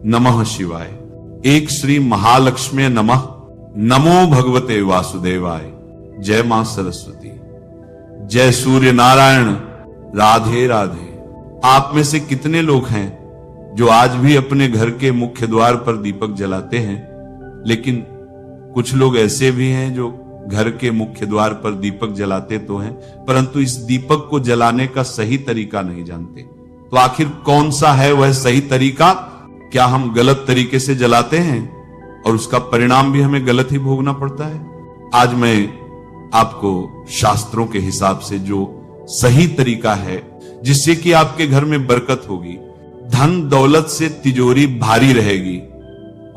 नमः शिवाय। एक श्री महालक्ष्मी नमः। नमो भगवते वासुदेवाय। जय मां सरस्वती। जय सूर्य नारायण। राधे राधे। आप में से कितने लोग हैं जो आज भी अपने घर के मुख्य द्वार पर दीपक जलाते हैं? लेकिन कुछ लोग ऐसे भी हैं जो घर के मुख्य द्वार पर दीपक जलाते तो हैं, परंतु इस दीपक को जलाने का सही तरीका नहीं जानते। तो आखिर कौन सा है वह सही तरीका? क्या हम गलत तरीके से जलाते हैं और उसका परिणाम भी हमें गलत ही भोगना पड़ता है? आज मैं आपको शास्त्रों के हिसाब से जो सही तरीका है जिससे कि आपके घर में बरकत होगी, धन दौलत से तिजोरी भारी रहेगी,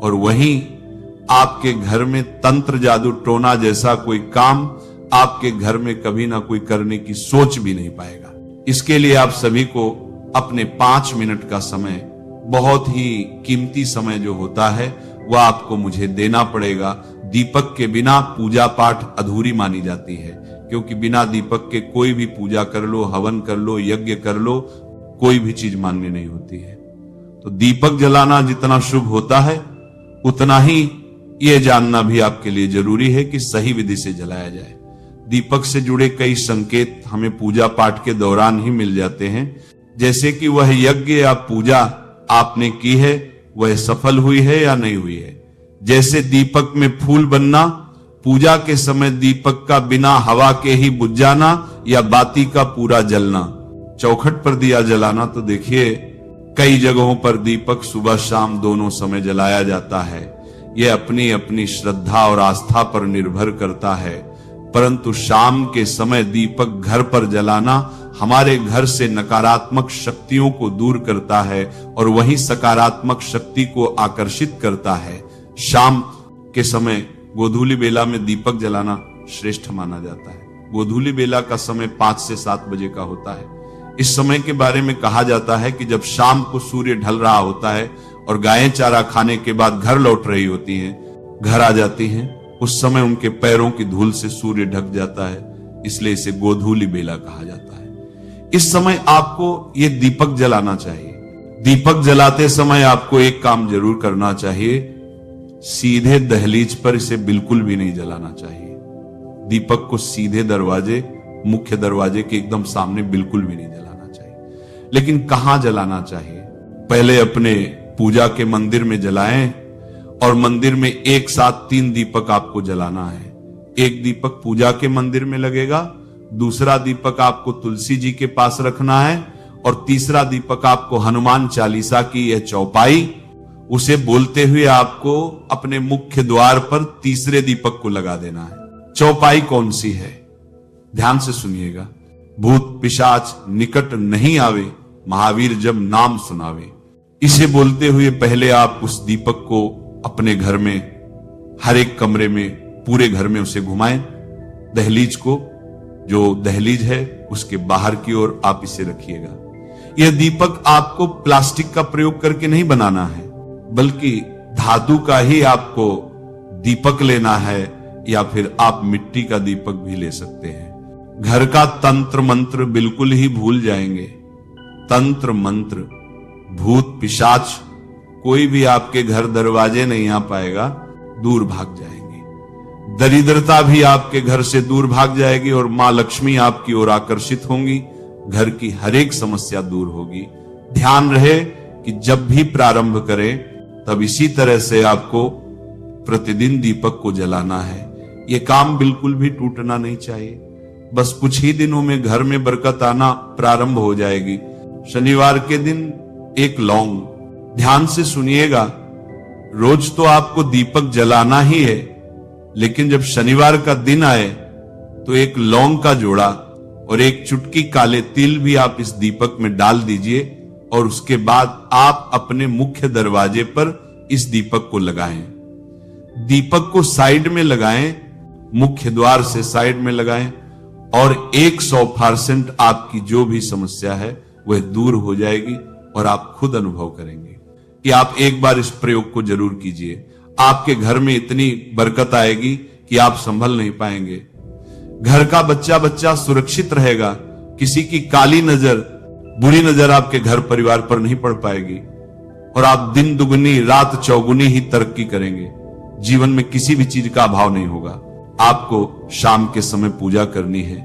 और वहीं आपके घर में तंत्र जादू टोना जैसा कोई काम आपके घर में कभी ना कोई करने की सोच भी नहीं पाएगा। इसके लिए आप सभी को अपने 5 मिनट का समय, बहुत ही कीमती समय जो होता है, वह आपको मुझे देना पड़ेगा। दीपक के बिना पूजा पाठ अधूरी मानी जाती है, क्योंकि बिना दीपक के कोई भी पूजा कर लो, हवन कर लो, यज्ञ कर लो, कोई भी चीज मान्य नहीं होती है। तो दीपक जलाना जितना शुभ होता है, उतना ही यह जानना भी आपके लिए जरूरी है कि सही विधि से जलाया जाए। दीपक से जुड़े कई संकेत हमें पूजा पाठ के दौरान ही मिल जाते हैं, जैसे कि वह यज्ञ या पूजा आपने की है वह सफल हुई है या नहीं हुई है। जैसे दीपक में फूल बनना, पूजा के समय दीपक का बिना हवा के ही बुझ जाना, या बाती का पूरा जलना। चौखट पर दिया जलाना तो देखिए कई जगहों पर दीपक सुबह शाम दोनों समय जलाया जाता है। यह अपनी अपनी श्रद्धा और आस्था पर निर्भर करता है, परंतु शाम के समय दीपक घर पर जलाना हमारे घर से नकारात्मक शक्तियों को दूर करता है और वही सकारात्मक शक्ति को आकर्षित करता है। शाम के समय गोधूली बेला में दीपक जलाना श्रेष्ठ माना जाता है। गोधूली बेला का समय 5 से 7 बजे का होता है। इस समय के बारे में कहा जाता है कि जब शाम को सूर्य ढल रहा होता है और गायें चारा खाने के बाद घर लौट रही होती हैं, घर आ जाती हैं, उस समय उनके पैरों की धूल से सूर्य ढक जाता है, इसलिए इसे गोधूली बेला कहा जाता है। इस समय आपको ये दीपक जलाना चाहिए। दीपक जलाते समय आपको एक काम जरूर करना चाहिए, सीधे दहलीज पर इसे बिल्कुल भी नहीं जलाना चाहिए। दीपक को सीधे दरवाजे, मुख्य दरवाजे के एकदम सामने बिल्कुल भी नहीं जलाना चाहिए। लेकिन कहां जलाना चाहिए? पहले अपने पूजा के मंदिर में जलाएं, और मंदिर में एक साथ 3 दीपक आपको जलाना है। एक दीपक पूजा के मंदिर में लगेगा, दूसरा दीपक आपको तुलसी जी के पास रखना है, और तीसरा दीपक आपको हनुमान चालीसा की यह चौपाई, उसे बोलते हुए आपको अपने मुख्य द्वार पर तीसरे दीपक को लगा देना है। चौपाई कौन सी है? ध्यान से सुनिएगा। भूत पिशाच निकट नहीं आवे, महावीर जब नाम सुनावे। इसे बोलते हुए पहले आप उस दीपक को अपने घर में, हर एक कमरे में, पूरे घर में उसे घुमाएं। दहलीज को, जो दहलीज है उसके बाहर की ओर आप इसे रखिएगा। यह दीपक आपको प्लास्टिक का प्रयोग करके नहीं बनाना है, बल्कि धातु का ही आपको दीपक लेना है, या फिर आप मिट्टी का दीपक भी ले सकते हैं। घर का तंत्र मंत्र बिल्कुल ही भूल जाएंगे। तंत्र मंत्र, भूत पिशाच कोई भी आपके घर दरवाजे नहीं आ पाएगा, दूर भाग जाएंगे। दरिद्रता भी आपके घर से दूर भाग जाएगी और मां लक्ष्मी आपकी ओर आकर्षित होंगी। घर की हर एक समस्या दूर होगी। ध्यान रहे कि जब भी प्रारंभ करें तब इसी तरह से आपको प्रतिदिन दीपक को जलाना है। यह काम बिल्कुल भी टूटना नहीं चाहिए। बस कुछ ही दिनों में घर में बरकत आना प्रारंभ हो जाएगी। शनिवार के दिन एक लौंग, ध्यान से सुनिएगा, रोज तो आपको दीपक जलाना ही है, लेकिन जब शनिवार का दिन आए तो एक लौंग का जोड़ा और एक चुटकी काले तिल भी आप इस दीपक में डाल दीजिए, और उसके बाद आप अपने मुख्य दरवाजे पर इस दीपक को लगाएं। दीपक को साइड में लगाएं, मुख्य द्वार से साइड में लगाएं, और 100% आपकी जो भी समस्या है वह दूर हो जाएगी, और आप खुद अनुभव करेंगे कि आप एक बार इस प्रयोग को जरूर कीजिए। आपके घर में इतनी बरकत आएगी कि आप संभल नहीं पाएंगे। घर का बच्चा बच्चा सुरक्षित रहेगा। किसी की काली नजर, बुरी नजर आपके घर परिवार पर नहीं पड़ पाएगी। और आप दिन दुगनी रात चौगुनी ही तरक्की करेंगे। जीवन में किसी भी चीज का अभाव नहीं होगा। आपको शाम के समय पूजा करनी है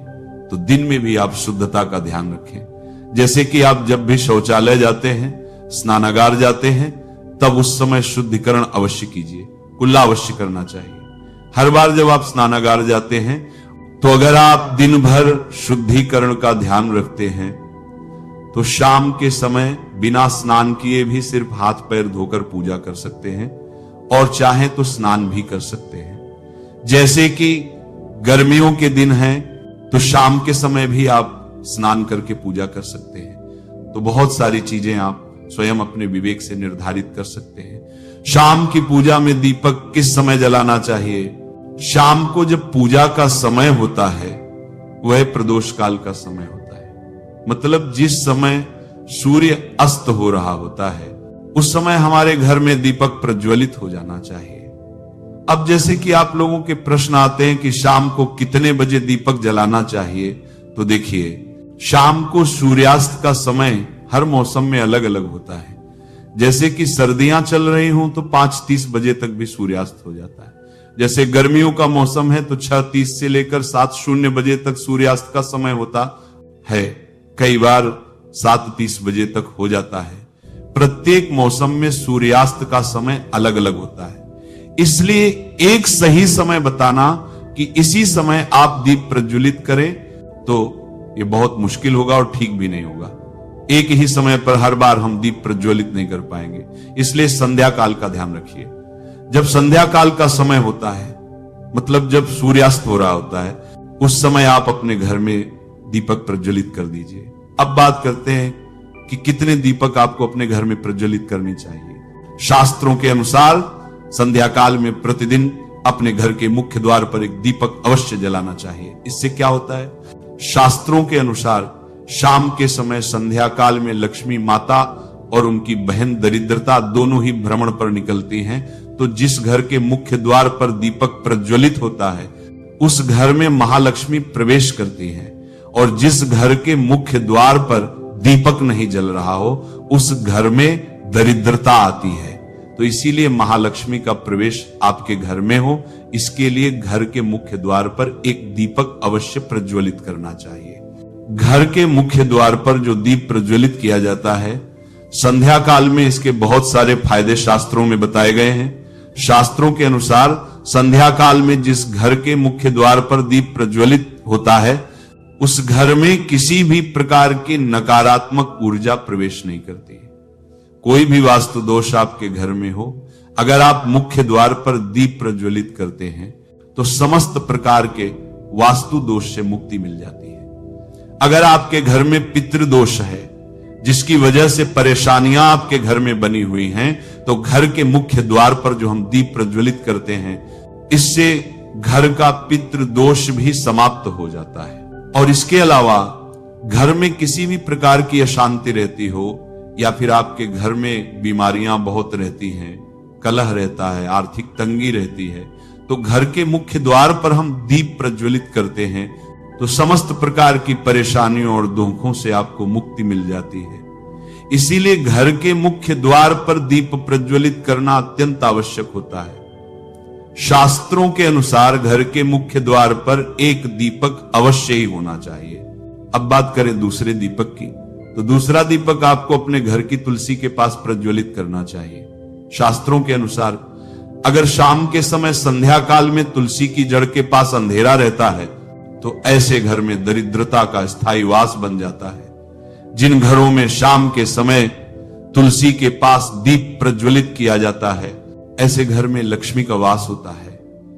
तो दिन में भी आप शुद्धता का ध्यान रखें। जैसे कि आप जब भी शौचालय जाते हैं, स्नानागार जाते हैं, तब उस समय शुद्धिकरण अवश्य कीजिए, कुल्ला अवश्य करना चाहिए। हर बार जब आप स्नानागार जाते हैं तो अगर आप दिन भर शुद्धिकरण का ध्यान रखते हैं तो शाम के समय बिना स्नान किए भी सिर्फ हाथ पैर धोकर पूजा कर सकते हैं और चाहे तो स्नान भी कर सकते हैं। जैसे कि गर्मियों के दिन हैं तो शाम के समय भी आप स्नान करके पूजा कर सकते हैं। तो बहुत सारी चीजें आप स्वयं अपने विवेक से निर्धारित कर सकते हैं। शाम की पूजा में दीपक किस समय जलाना चाहिए? शाम को जब पूजा का समय होता है वह प्रदोष काल का समय होता है, मतलब जिस समय सूर्य अस्त हो रहा होता है उस समय हमारे घर में दीपक प्रज्वलित हो जाना चाहिए। अब जैसे कि आप लोगों के प्रश्न आते हैं कि शाम को कितने बजे दीपक जलाना चाहिए, तो देखिए शाम को सूर्यास्त का समय हर मौसम में अलग अलग होता है। जैसे कि सर्दियां चल रही हों तो 5:30 बजे तक भी सूर्यास्त हो जाता है। जैसे गर्मियों का मौसम है तो 6:30 से लेकर 7:00 बजे तक सूर्यास्त का समय होता है, कई बार 7:30 बजे तक हो जाता है। प्रत्येक मौसम में सूर्यास्त का समय अलग अलग होता है, इसलिए एक सही समय बताना कि इसी समय आप दीप प्रज्वलित करें तो यह बहुत मुश्किल होगा और ठीक भी नहीं होगा। एक ही समय पर हर बार हम दीप प्रज्वलित नहीं कर पाएंगे, इसलिए संध्या काल का ध्यान रखिए। जब संध्या काल का समय होता है, मतलब जब सूर्यास्त हो रहा होता है, उस समय आप अपने घर में दीपक प्रज्वलित कर दीजिए। अब बात करते हैं कि कितने दीपक आपको अपने घर में प्रज्वलित करनी चाहिए। शास्त्रों के अनुसार संध्या काल में प्रतिदिन अपने घर के मुख्य द्वार पर एक दीपक अवश्य जलाना चाहिए। इससे क्या होता है? शास्त्रों के अनुसार शाम के समय संध्या काल में लक्ष्मी माता और उनकी बहन दरिद्रता दोनों ही भ्रमण पर निकलती हैं, तो जिस घर के मुख्य द्वार पर दीपक प्रज्वलित होता है उस घर में महालक्ष्मी प्रवेश करती हैं, और जिस घर के मुख्य द्वार पर दीपक नहीं जल रहा हो उस घर में दरिद्रता आती है। तो इसीलिए महालक्ष्मी का प्रवेश आपके घर में हो, इसके लिए घर के मुख्य द्वार पर एक दीपक अवश्य प्रज्वलित करना चाहिए। घर के मुख्य द्वार पर जो दीप प्रज्वलित किया जाता है, संध्या काल में इसके बहुत सारे फायदे शास्त्रों में बताए गए हैं। शास्त्रों के अनुसार संध्या काल में जिस घर के मुख्य द्वार पर दीप प्रज्वलित होता है उस घर में किसी भी प्रकार की नकारात्मक ऊर्जा प्रवेश नहीं करती है। कोई भी वास्तु दोष आपके घर में हो, अगर आप मुख्य द्वार पर दीप प्रज्वलित करते हैं तो समस्त प्रकार के वास्तु दोष से मुक्ति मिल जाती है। अगर आपके घर में पितृदोष है जिसकी वजह से परेशानियां आपके घर में बनी हुई हैं, तो घर के मुख्य द्वार पर जो हम दीप प्रज्वलित करते हैं इससे घर का पितृदोष भी समाप्त हो जाता है। और इसके अलावा घर में किसी भी प्रकार की अशांति रहती हो या फिर आपके घर में बीमारियां बहुत रहती हैं, कलह रहता है, आर्थिक तंगी रहती है, तो घर के मुख्य द्वार पर हम दीप प्रज्वलित करते हैं तो समस्त प्रकार की परेशानियों और दुखों से आपको मुक्ति मिल जाती है। इसीलिए घर के मुख्य द्वार पर दीप प्रज्वलित करना अत्यंत आवश्यक होता है। शास्त्रों के अनुसार घर के मुख्य द्वार पर एक दीपक अवश्य ही होना चाहिए। अब बात करें दूसरे दीपक की, तो दूसरा दीपक आपको अपने घर की तुलसी के पास प्रज्वलित करना चाहिए। शास्त्रों के अनुसार अगर शाम के समय संध्या काल में तुलसी की जड़ के पास अंधेरा रहता है तो ऐसे घर में दरिद्रता का स्थायी वास बन जाता है। जिन घरों में शाम के समय तुलसी के पास दीप प्रज्वलित किया जाता है ऐसे घर में लक्ष्मी का वास होता है।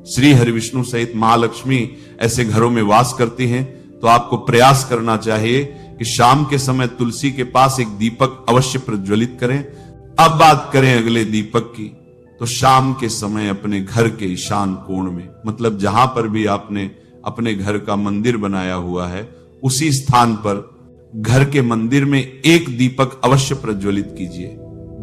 श्री हरिविष्णु सहित महालक्ष्मी ऐसे घरों में वास करती हैं। तो आपको प्रयास करना चाहिए कि शाम के समय तुलसी के पास एक दीपक अवश्य प्रज्वलित करें। अब बात करें अगले दीपक की, तो शाम के समय अपने घर के ईशान कोण में, मतलब जहां पर भी आपने अपने घर का मंदिर बनाया हुआ है उसी स्थान पर घर के मंदिर में एक दीपक अवश्य प्रज्वलित कीजिए।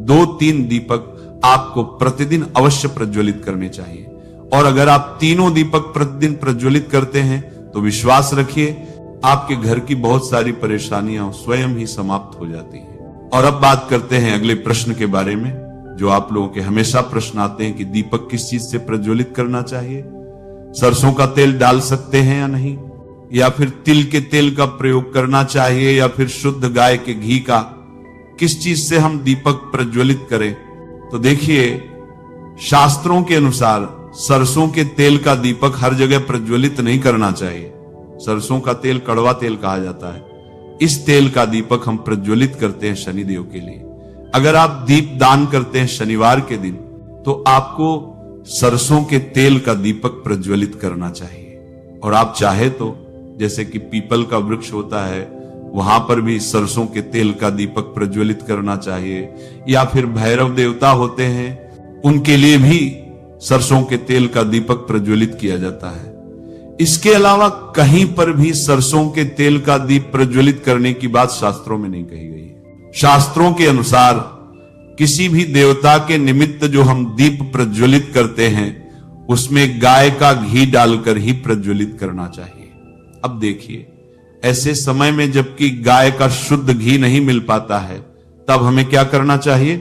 2-3 दीपक आपको प्रतिदिन अवश्य प्रज्वलित करने चाहिए। और अगर आप तीनों दीपक प्रतिदिन प्रज्वलित करते हैं तो विश्वास रखिए आपके घर की बहुत सारी परेशानियां स्वयं ही समाप्त हो जाती हैं। और अब बात करते हैं अगले प्रश्न के बारे में, जो आप लोगों के हमेशा प्रश्न आते हैं कि दीपक किस चीज से प्रज्वलित करना चाहिए। सरसों का तेल डाल सकते हैं या नहीं, या फिर तिल के तेल का प्रयोग करना चाहिए, या फिर शुद्ध गाय के घी का, किस चीज से हम दीपक प्रज्वलित करें। तो देखिए, शास्त्रों के अनुसार सरसों के तेल का दीपक हर जगह प्रज्वलित नहीं करना चाहिए। सरसों का तेल कड़वा तेल कहा जाता है। इस तेल का दीपक हम प्रज्वलित करते हैं शनिदेव के लिए। अगर आप दीप दान करते हैं शनिवार के दिन, तो आपको सरसों के तेल का दीपक प्रज्वलित करना चाहिए। और आप चाहे तो जैसे कि पीपल का वृक्ष होता है, वहां पर भी सरसों के तेल का दीपक प्रज्वलित करना चाहिए, या फिर भैरव देवता होते हैं, उनके लिए भी सरसों के तेल का दीपक प्रज्वलित किया जाता है। इसके अलावा कहीं पर भी सरसों के तेल का दीप प्रज्वलित करने की बात शास्त्रों में नहीं कही गई है। शास्त्रों के अनुसार किसी भी देवता के निमित्त जो हम दीप प्रज्वलित करते हैं, उसमें गाय का घी डालकर ही प्रज्वलित करना चाहिए। अब देखिए, ऐसे समय में जबकि गाय का शुद्ध घी नहीं मिल पाता है, तब हमें क्या करना चाहिए?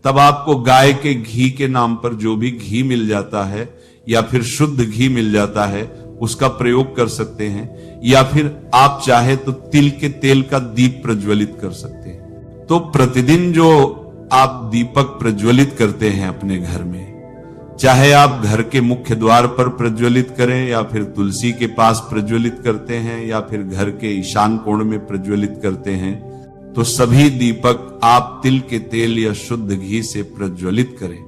तब आपको गाय के घी के नाम पर जो भी घी मिल जाता है या फिर शुद्ध घी मिल जाता है, उसका प्रयोग कर सकते हैं, या फिर आप चाहे तो तिल के तेल का दीप प्रज्वलित कर सकते हैं। तो प्रतिदिन जो आप दीपक प्रज्वलित करते हैं अपने घर में, चाहे आप घर के मुख्य द्वार पर प्रज्वलित करें, या फिर तुलसी के पास प्रज्वलित करते हैं, या फिर घर के ईशान कोण में प्रज्वलित करते हैं, तो सभी दीपक आप तिल के तेल या शुद्ध घी से प्रज्वलित करें।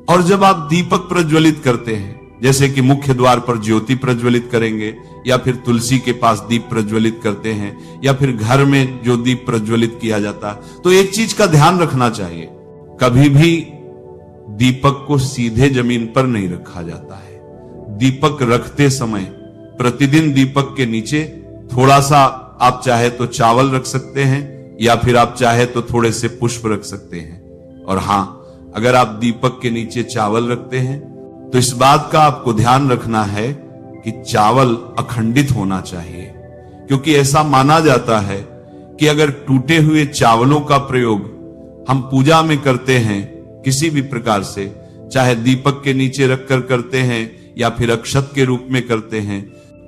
और जब आप दीपक प्रज्वलित करते हैं, जैसे कि मुख्य द्वार पर ज्योति प्रज्वलित करेंगे, या फिर तुलसी के पास दीप प्रज्वलित करते हैं, या फिर घर में जो दीप प्रज्वलित किया जाता है, तो एक चीज का ध्यान रखना चाहिए, कभी भी दीपक को सीधे जमीन पर नहीं रखा जाता है। दीपक रखते समय प्रतिदिन दीपक के नीचे थोड़ा सा आप चाहे तो चावल रख सकते हैं, या फिर आप चाहे तो थोड़े से पुष्प रख सकते हैं। और हां, अगर आप दीपक के नीचे चावल रखते हैं, तो इस बात का आपको ध्यान रखना है कि चावल अखंडित होना चाहिए, क्योंकि ऐसा माना जाता है कि अगर टूटे हुए चावलों का प्रयोग हम पूजा में करते हैं किसी भी प्रकार से, चाहे दीपक के नीचे रखकर करते हैं या फिर अक्षत के रूप में करते हैं,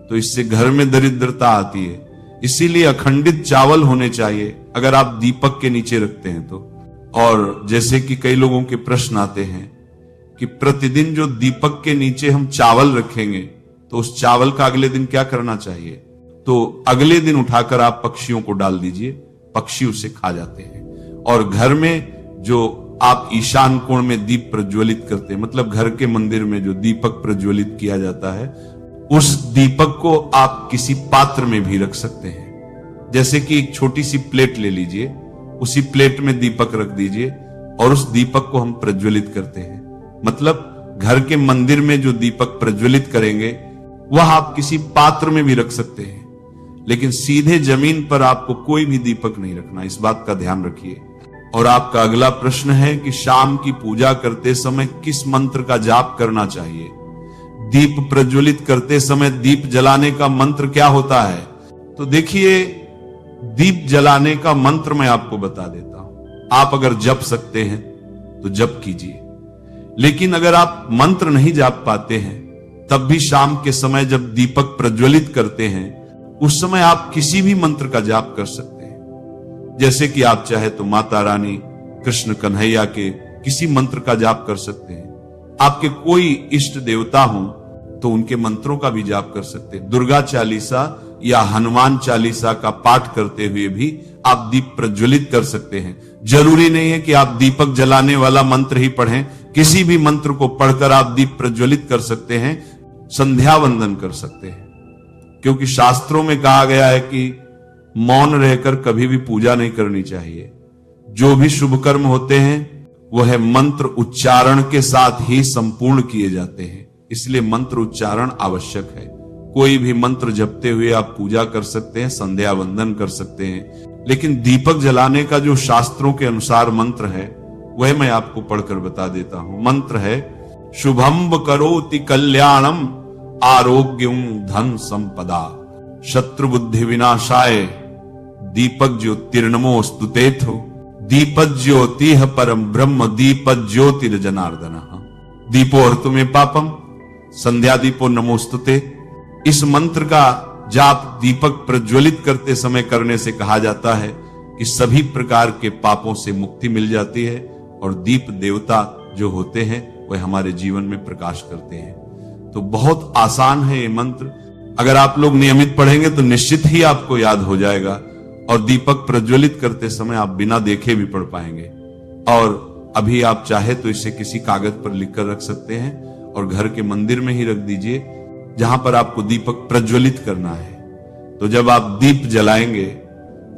तो इससे घर में दरिद्रता आती है। इसीलिए अखंडित चावल होने चाहिए अगर आप दीपक के नीचे रखते हैं तो। और जैसे कि कई लोगों के प्रश्न आते हैं कि प्रतिदिन जो दीपक के नीचे हम चावल रखेंगे, तो उस चावल का अगले दिन क्या करना चाहिए? तो अगले दिन उठाकर आप पक्षियों को डाल दीजिए, पक्षी उसे खा जाते हैं। और घर में जो आप ईशान कोण में दीप प्रज्वलित करते हैं, मतलब घर के मंदिर में जो दीपक प्रज्वलित किया जाता है, उस दीपक को आप किसी पात्र में भी रख सकते हैं। जैसे कि एक छोटी सी प्लेट ले लीजिए, उसी प्लेट में दीपक रख दीजिए और उस दीपक को हम प्रज्वलित करते हैं। मतलब घर के मंदिर में जो दीपक प्रज्वलित करेंगे वह आप किसी पात्र में भी रख सकते हैं, लेकिन सीधे जमीन पर आपको कोई भी दीपक नहीं रखना, इस बात का ध्यान रखिए। और आपका अगला प्रश्न है कि शाम की पूजा करते समय किस मंत्र का जाप करना चाहिए? दीप प्रज्वलित करते समय दीप जलाने का मंत्र क्या होता है? तो देखिए, दीप जलाने का मंत्र मैं आपको बता देता हूं। आप अगर जप सकते हैं तो जप कीजिए, लेकिन अगर आप मंत्र नहीं जाप पाते हैं, तब भी शाम के समय जब दीपक प्रज्वलित करते हैं, उस समय आप किसी भी मंत्र का जाप कर सकते हैं। जैसे कि आप चाहे तो माता रानी, कृष्ण कन्हैया के किसी मंत्र का जाप कर सकते हैं। आपके कोई इष्ट देवता हो तो उनके मंत्रों का भी जाप कर सकते हैं। दुर्गा चालीसा या हनुमान चालीसा का पाठ करते हुए भी आप दीप प्रज्वलित कर सकते हैं। जरूरी नहीं है कि आप दीपक जलाने वाला मंत्र ही पढ़ें, किसी भी मंत्र को पढ़कर आप दीप प्रज्वलित कर सकते हैं, संध्या वंदन कर सकते हैं। क्योंकि शास्त्रों में कहा गया है कि मौन रहकर कभी भी पूजा नहीं करनी चाहिए। जो भी शुभ कर्म होते हैं वह मंत्र उच्चारण के साथ ही संपूर्ण किए जाते हैं, इसलिए मंत्र उच्चारण आवश्यक है। कोई भी मंत्र जपते हुए आप पूजा कर सकते हैं, संध्या वंदन कर सकते हैं, लेकिन दीपक जलाने का जो शास्त्रों के अनुसार मंत्र है वह मैं आपको पढ़कर बता देता हूं। मंत्र है शुभम करोति कल्याणम आरोग्यम धन संपदा शत्रु बुद्धि विनाशाय दीपक ज्योतिर्नमो स्तुतेथु दीपज्योतिः परम ब्रह्म दीपज्योतिर्जनार्दनः। दीपो अर्तुमे पापम संध्या दीपो नमोस्तुते। इस मंत्र का जाप दीपक प्रज्वलित करते समय करने से कहा जाता है कि सभी प्रकार के पापों से मुक्ति मिल जाती है और दीप देवता जो होते हैं वह हमारे जीवन में प्रकाश करते हैं। तो बहुत आसान है ये मंत्र, अगर आप लोग नियमित पढ़ेंगे तो निश्चित ही आपको याद हो जाएगा और दीपक प्रज्वलित करते समय आप बिना देखे भी पढ़ पाएंगे। और अभी आप चाहे तो इसे किसी कागज पर लिखकर रख सकते हैं और घर के मंदिर में ही रख दीजिए जहां पर आपको दीपक प्रज्वलित करना है। तो जब आप दीप जलाएंगे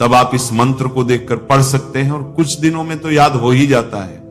तब आप इस मंत्र को देखकर पढ़ सकते हैं और कुछ दिनों में तो याद हो ही जाता है।